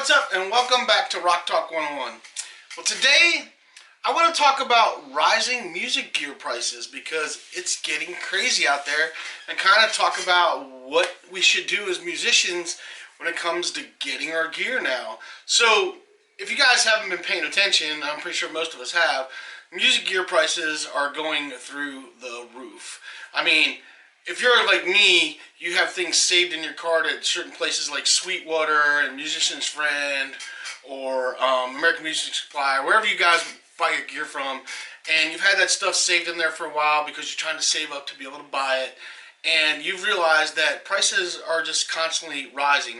what's up, and welcome back to Rock Talk 101. Well, today I want to talk about rising music gear prices because it's getting crazy out there, and kind of talk about what we should do as musicians when it comes to getting our gear now. So, if you guys haven't been paying attention, I'm pretty sure most of us have, music gear prices are going through the roof. I mean, if you're like me, you have things saved in your card at certain places like Sweetwater and Musician's Friend or American Music Supply, or wherever you guys buy your gear from, and you've had that stuff saved in there for a while because you're trying to save up to be able to buy it, and you've realized that prices are just constantly rising.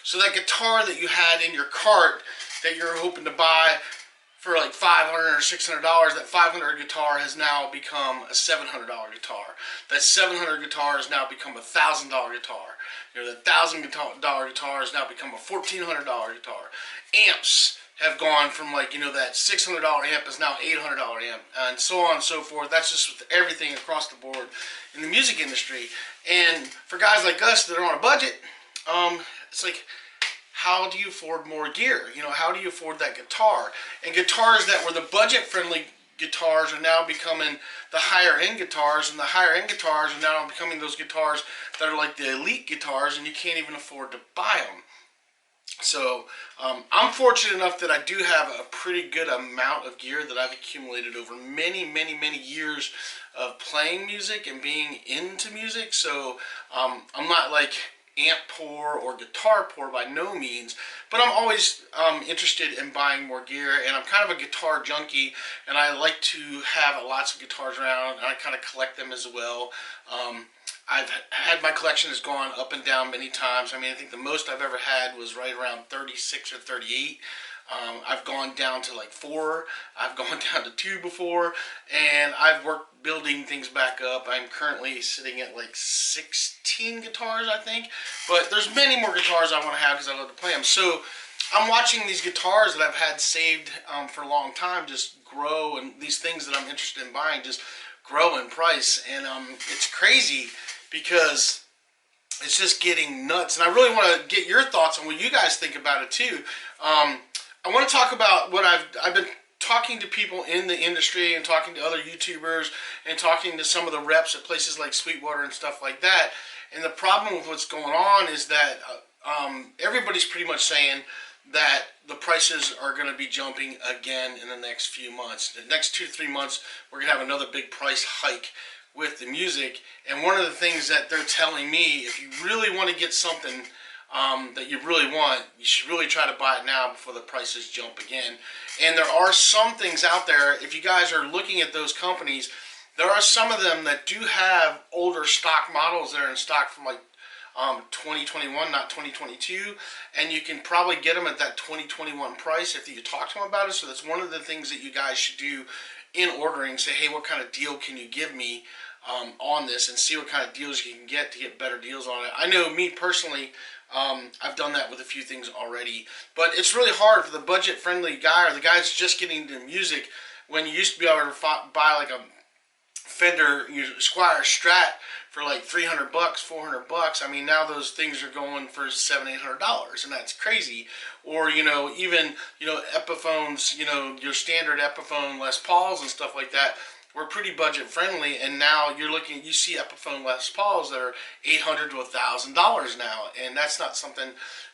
So that guitar that you had in your cart that you're hoping to buy for like $500 or $600, that $500 guitar has now become a $700 guitar. That $700 guitar has now become a $1,000 guitar. You know, that $1,000 guitar has now become a $1,400 guitar. Amps have gone from, like, you know, that $600 amp is now $800 amp, and so on and so forth. That's just with everything across the board in the music industry. And for guys like us that are on a budget, it's like, how do you afford more gear? You know, how do you afford that guitar? And guitars that were the budget-friendly guitars are now becoming the higher-end guitars, and the higher-end guitars are now becoming those guitars that are like the elite guitars, and you can't even afford to buy them. So, I'm fortunate enough that I do have a pretty good amount of gear that I've accumulated over many years of playing music and being into music. So, I'm not like amp poor or guitar poor by no means, but I'm always interested in buying more gear, and I'm kind of a guitar junkie, and I like to have lots of guitars around, and I kind of collect them as well. I've had, my collection has gone up and down many times. I mean, I think the most I've ever had was right around 36 or 38. I've gone down to like 4. I've gone down to 2 before, and I've worked building things back up. I'm currently sitting at like 16 guitars, I think, but there's many more guitars I want to have because I love to play them. So I'm watching these guitars that I've had saved for a long time just grow, and these things that I'm interested in buying just grow in price, and it's crazy because it's just getting nuts. And I really want to get your thoughts on what you guys think about it too. I want to talk about what I've been talking to people in the industry, and talking to other YouTubers, and talking to some of the reps at places like Sweetwater and stuff like that. And the problem with what's going on is that everybody's pretty much saying that the prices are going to be jumping again in the next few months. The next 2 to 3 months, we're going to have another big price hike with the music. And one of the things that they're telling me, if you really want to get something that you really want, you should really try to buy it now before the prices jump again. And there are some things out there, if you guys are looking at those companies, there are some of them that do have older stock models that are in stock from like 2021, not 2022, and you can probably get them at that 2021 price if you talk to them about it. So that's one of the things that you guys should do in ordering. Say, hey, what kind of deal can you give me on this, and see what kind of deals you can get to get better deals on it. I know me personally, I've done that with a few things already, but it's really hard for the budget-friendly guy, or the guy that's just getting into music, when you used to be able to buy like a Fender Squier Strat for like $300, $400. I mean, now those things are going for $700, $800, and that's crazy. Or, you know, even, you know, Epiphones, you know, your standard Epiphone Les Pauls and stuff like that were pretty budget friendly, and now you're looking, you see Epiphone Les Pauls that are $800 to $1,000 now, and that's not something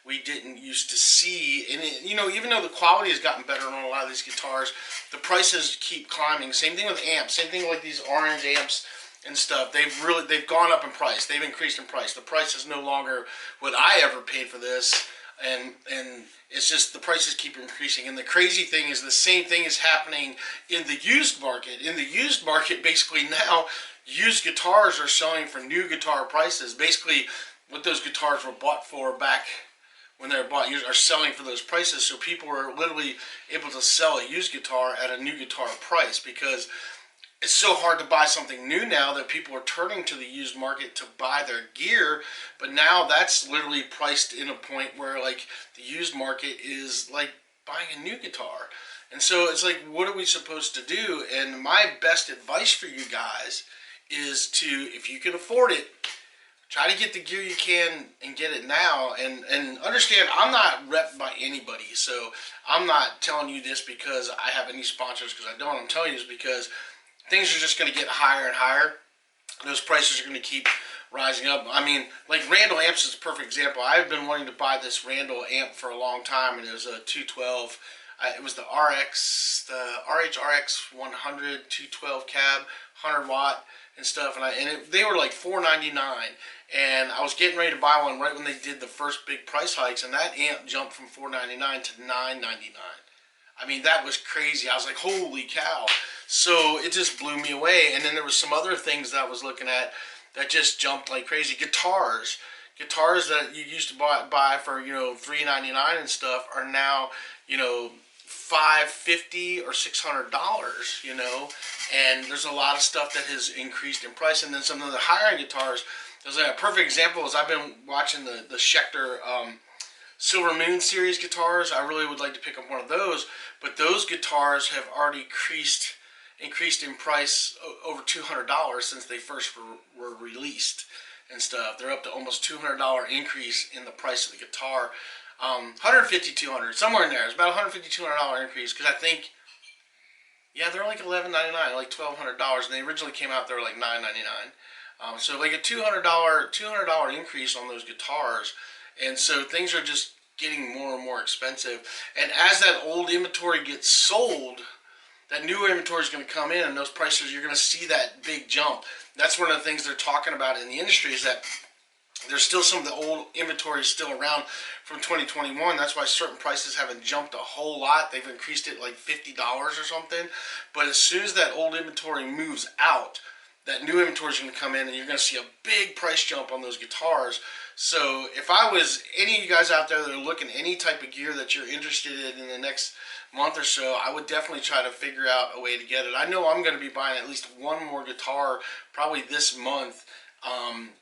we didn't used to see. And it, you know, even though the quality has gotten better on a lot of these guitars, the prices keep climbing. Same thing with amps. Same thing like these orange amps and stuff. They've gone up in price. They've increased in price. The price is no longer what I ever paid for this. And it's just the prices keep increasing. And the crazy thing is the same thing is happening in the used market. In the used market, basically now, used guitars are selling for new guitar prices. Basically, what those guitars were bought for back when they were bought are selling for those prices. So people are literally able to sell a used guitar at a new guitar price, because it's so hard to buy something new now that people are turning to the used market to buy their gear. But now that's literally priced in a point where, like, the used market is like buying a new guitar. And so it's like, what are we supposed to do? And my best advice for you guys is to, if you can afford it, Try to get the gear you can and get it now. And understand, I'm not repped by anybody. So I'm not telling you this because I have any sponsors, because I don't. I'm telling you this because things are just going to get higher and higher. Those prices are going to keep rising up. I mean, like Randall amps is a perfect example. I've been wanting to buy this Randall amp for a long time, and it was a 212. It was the RHRX 100 212 cab, 100 watt and stuff, and they were like $4.99, and I was getting ready to buy one right when they did the first big price hikes, and that amp jumped from $4.99 to $9.99. I mean, that was crazy. I was like, holy cow. So it just blew me away. And then there was some other things that I was looking at that just jumped like crazy. Guitars that you used to buy for, $3.99 and stuff are now, $550 or $600, and there's a lot of stuff that has increased in price. And then some of the higher end guitars, there's a perfect example is I've been watching the Schecter Silver Moon series guitars. I really would like to pick up one of those, but those guitars have already increased in price over $200 since they first were released and stuff. They're up to almost $200 increase in the price of the guitar. 150, 200, somewhere in there. It's about $150, $200 increase, because I think, yeah, they're like $11.99, like $1,200, and they originally came out, they were like $9.99. So like a $200 increase on those guitars. And so things are just getting more and more expensive. And as that old inventory gets sold, that new inventory is going to come in, and those prices, you're going to see that big jump. That's one of the things they're talking about in the industry, is that there's still some of the old inventory still around from 2021. That's why certain prices haven't jumped a whole lot. They've increased it like $50 or something. But as soon as that old inventory moves out, that new inventory is going to come in, and you're going to see a big price jump on those guitars. So if I was any of you guys out there that are looking any type of gear that you're interested in the next month or so, I would definitely try to figure out a way to get it. I know I'm going to be buying at least one more guitar probably this month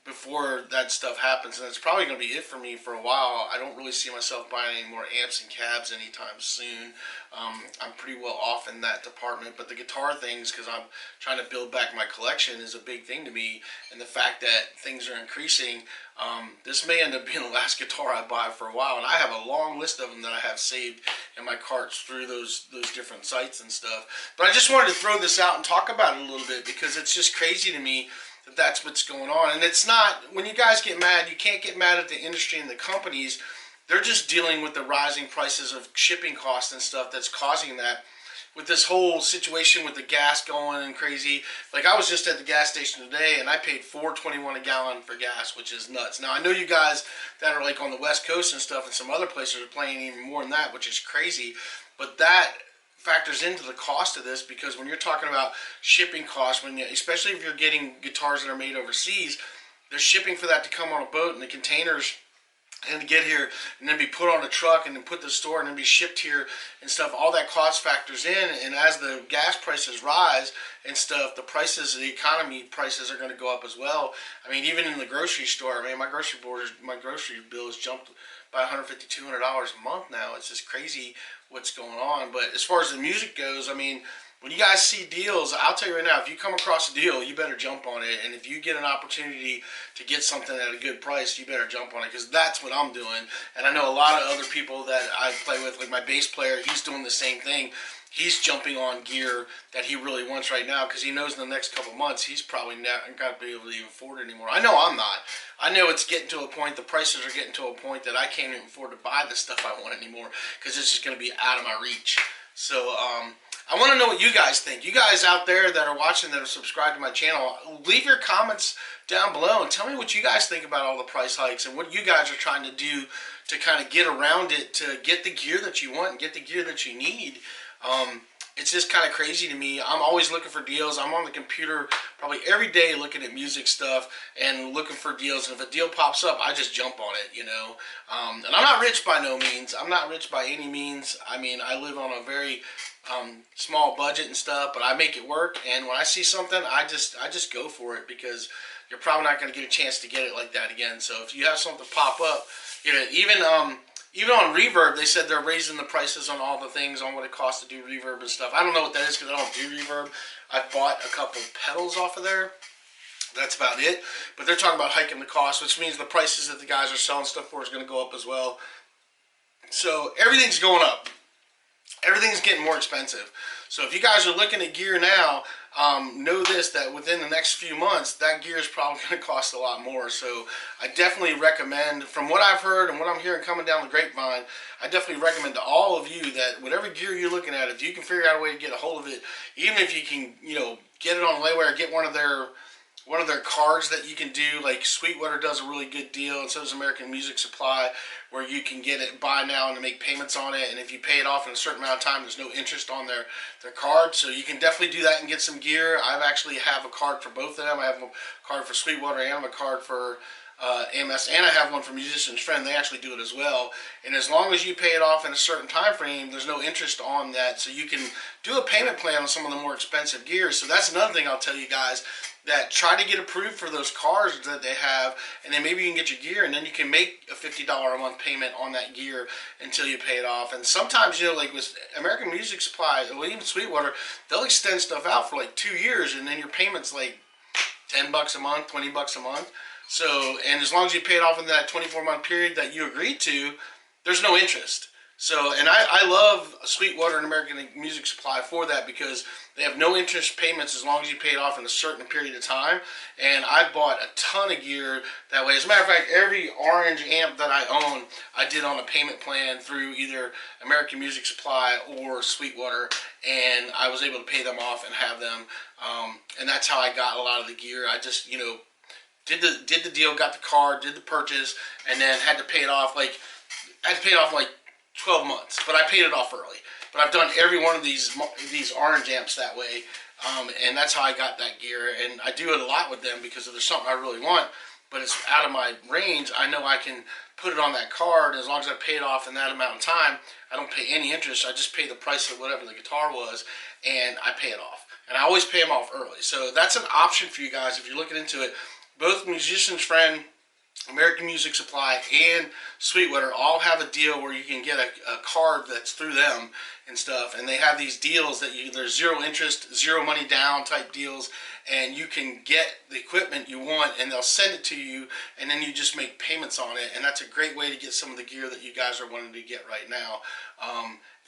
before that stuff happens, and it's probably going to be it for me for a while. I don't really see myself buying any more amps and cabs anytime soon. I'm pretty well off in that department, but the guitar things, because I'm trying to build back my collection, is a big thing to me, and the fact that things are increasing, this may end up being the last guitar I buy for a while, and I have a long list of them that I have saved in my carts through those different sites and stuff. But I just wanted to throw this out and talk about it a little bit, because it's just crazy to me that that's what's going on. And it's not, when you guys get mad, you can't get mad at the industry and the companies. They're just dealing with the rising prices of shipping costs and stuff that's causing that. With this whole situation with the gas going and crazy, like I was just at the gas station today and I paid $4.21 a gallon for gas, which is nuts. Now I know you guys that are like on the West Coast and stuff, and some other places are paying even more than that, which is crazy. But that factors into the cost of this, because when you're talking about shipping costs, especially if you're getting guitars that are made overseas, there's shipping for that to come on a boat, and the containers, and to get here and then be put on a truck and then put to the store and then be shipped here and stuff. All that cost factors in, and as the gas prices rise and stuff, the prices, the economy prices are going to go up as well. I mean, even in the grocery store, man, my grocery bill has jumped by $150, $200 a month now. It's just crazy what's going on. But as far as the music goes, I mean, when you guys see deals, I'll tell you right now, if you come across a deal, you better jump on it. And if you get an opportunity to get something at a good price, you better jump on it, because that's what I'm doing. And I know a lot of other people that I play with, like my bass player, he's doing the same thing. He's jumping on gear that he really wants right now, because he knows in the next couple months he's probably not going to be able to even afford it anymore. I know I'm not. I know it's getting to a point, the prices are getting to a point that I can't even afford to buy the stuff I want anymore, because it's just going to be out of my reach. So, I want to know what you guys think. You guys out there that are watching, that are subscribed to my channel, leave your comments down below and tell me what you guys think about all the price hikes and what you guys are trying to do to kind of get around it, to get the gear that you want and get the gear that you need. It's just kind of crazy to me. I'm always looking for deals. I'm on the computer probably every day looking at music stuff and looking for deals. And if a deal pops up, I just jump on it, you know. And I'm not rich by no means. I'm not rich by any means. I mean, I live on a very small budget and stuff, but I make it work. And when I see something, I just go for it, because you're probably not going to get a chance to get it like that again. So if you have something pop up, you know, even on Reverb, they said they're raising the prices on all the things, on what it costs to do reverb and stuff. I don't know what that is, because I don't do reverb. I've bought a couple pedals off of there, That's about it. But they're talking about hiking the cost, which means the prices that the guys are selling stuff for is going to go up as well. So everything's going up. Everything's getting more expensive. So if you guys are looking at gear now, know this, that within the next few months, that gear is probably going to cost a lot more. So I definitely recommend, from what I've heard and what I'm hearing coming down the grapevine, I definitely recommend to all of you that whatever gear you're looking at, if you can figure out a way to get a hold of it, even if you can, get it on layaway or get one of their cards that you can do. Like Sweetwater does a really good deal, and so does American Music Supply, where you can get it, buy now and make payments on it, and if you pay it off in a certain amount of time, there's no interest on their card. So you can definitely do that and get some gear. I've actually have a card for both of them. I have a card for Sweetwater and I have a card for AMS, and I have one for Musician's Friend. They actually do it as well. And as long as you pay it off in a certain time frame, there's no interest on that. So you can do a payment plan on some of the more expensive gear. So that's another thing I'll tell you guys, that try to get approved for those cards that they have, and then maybe you can get your gear, and then you can make a $50 a month payment on that gear until you pay it off. And sometimes, like with American Music Supply, or even Sweetwater, they'll extend stuff out for like 2 years, and then your payment's like $10 a month, $20 a month. So, and as long as you pay it off in that 24-month period that you agreed to, there's no interest. So, and I love Sweetwater and American Music Supply for that, because they have no interest payments as long as you pay it off in a certain period of time. And I bought a ton of gear that way. As a matter of fact, every orange amp that I own, I did on a payment plan through either American Music Supply or Sweetwater, and I was able to pay them off and have them. And that's how I got a lot of the gear. I just, did the deal, got the card, did the purchase, and then had to pay it off like 12 months, but I paid it off early. But I've done every one of these orange amps that way, and that's how I got that gear. And I do it a lot with them, because if there's something I really want, but it's out of my range, I know I can put it on that card. As long as I pay it off in that amount of time, I don't pay any interest. I just pay the price of whatever the guitar was, and I pay it off. And I always pay them off early. So that's an option for you guys if you're looking into it. Both Musician's Friend, American Music Supply, and Sweetwater all have a deal where you can get a card that's through them and stuff, and they have these deals that there's zero interest, zero money down type deals, and you can get the equipment you want, and they'll send it to you, and then you just make payments on it. And that's a great way to get some of the gear that you guys are wanting to get right now.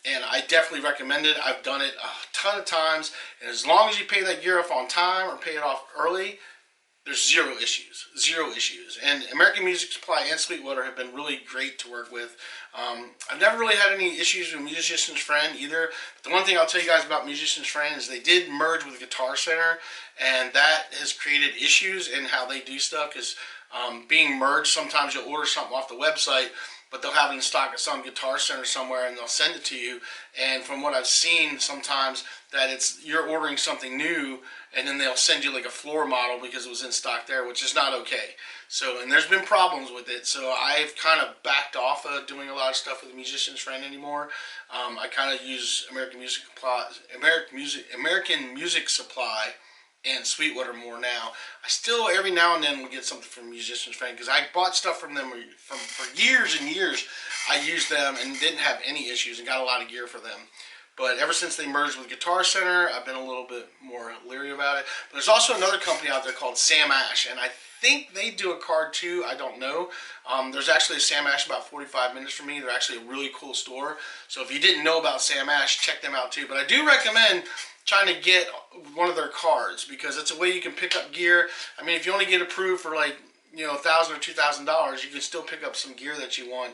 And I definitely recommend it. I've done it a ton of times, and as long as you pay that gear off on time or pay it off early, there's zero issues. And American Music Supply and Sweetwater have been really great to work with. I've never really had any issues with Musician's Friend either. But the one thing I'll tell you guys about Musician's Friend is they did merge with Guitar Center, and that has created issues in how they do stuff, because being merged, sometimes you'll order something off the website, but they'll have it in stock at some Guitar Center somewhere, and they'll send it to you. And from what I've seen, sometimes that you're ordering something new, and then they'll send you like a floor model because it was in stock there, which is not okay. So, and there's been problems with it. So I've kind of backed off of doing a lot of stuff with Musician's Friend anymore. I kind of use American Music Supply and Sweetwater more now. I still every now and then will get something from Musician's Friend, because I bought stuff from them for years and years. I used them and didn't have any issues and got a lot of gear for them. But ever since they merged with Guitar Center, I've been a little bit more leery about it. But there's also another company out there called Sam Ash, and I think they do a card too. I don't know. There's actually a Sam Ash about 45 minutes from me. They're actually a really cool store. So if you didn't know about Sam Ash, check them out too. But I do recommend trying to get one of their cards, because it's a way you can pick up gear. I mean, if you only get approved for like $1,000 or $2,000, you can still pick up some gear that you want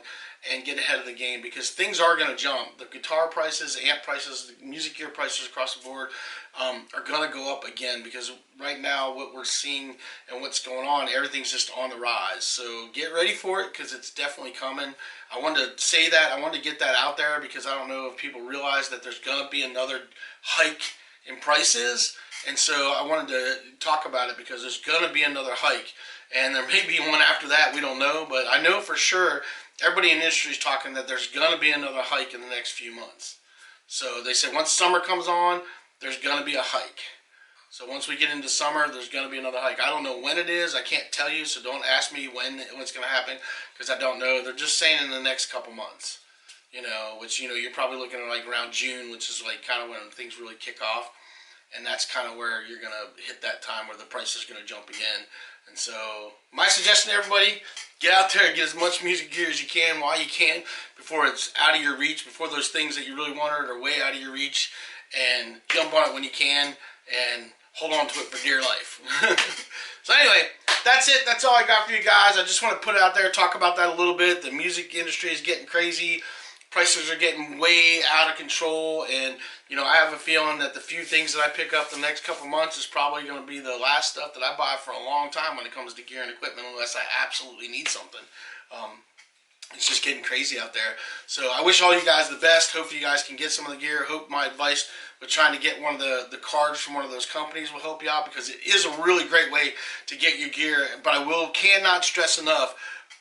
and get ahead of the game, because things are going to jump. The guitar prices, amp prices, the music gear prices across the board are going to go up again, because right now what we're seeing and what's going on, everything's just on the rise. So get ready for it, because it's definitely coming. I wanted to say that. I wanted to get that out there, because I don't know if people realize that there's going to be another hike in prices. And so I wanted to talk about it, because there's going to be another hike. And there may be one after that, we don't know. But I know for sure everybody in the industry is talking that there's going to be another hike in the next few months. So they said once summer comes on, there's going to be a hike. So once we get into summer, there's going to be another hike. I don't know when it is. I can't tell you, so don't ask me when it's going to happen, because I don't know. They're just saying in the next couple months, which, you're probably looking at like around June, which is like kind of when things really kick off. and that's kind of where you're gonna hit that time where the price is gonna jump again. And so my suggestion to everybody, get out there and get as much music gear as you can while you can before it's out of your reach, before those things that you really wanted are way out of your reach, and jump on it when you can and hold on to it for dear life. So anyway, that's it. That's all I got for you guys. I just want to put it out there, talk about that a little bit. The music industry is getting crazy. Prices are getting way out of control, and you know, I have a feeling that the few things that I pick up the next couple months is probably going to be the last stuff that I buy for a long time when it comes to gear and equipment, unless I absolutely need something. It's just getting crazy out there. So I wish all you guys the best. Hope you guys can get some of the gear. Hope my advice with trying to get one of the cards from one of those companies will help you out, because it is a really great way to get your gear. But I cannot stress enough,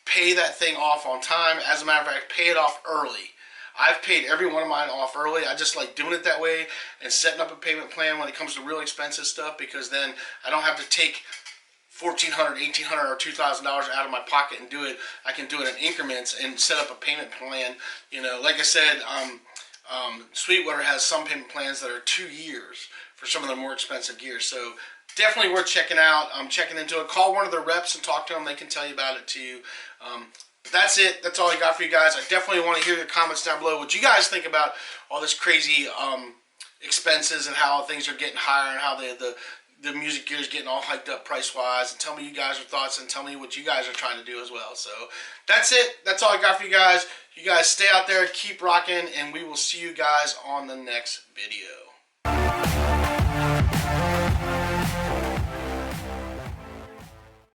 pay that thing off on time. As a matter of fact, pay it off early. I've paid every one of mine off early. I just like doing it that way and setting up a payment plan when it comes to real expensive stuff, because then I don't have to take $1,400, $1,800, or $2,000 out of my pocket and do it. I can do it in increments and set up a payment plan. You know, like I said, Sweetwater has some payment plans that are 2 years for some of their more expensive gear. So definitely worth checking out. Checking into it. Call one of their reps and talk to them. They can tell you about it too. But that's it. That's all I got for you guys. I definitely want to hear your comments down below. What you guys think about all this crazy expenses and how things are getting higher, and how the music gear is getting all hyped up price-wise. And tell me you guys' thoughts, and tell me what you guys are trying to do as well. So that's it. That's all I got for you guys. You guys stay out there, keep rocking, and we will see you guys on the next video.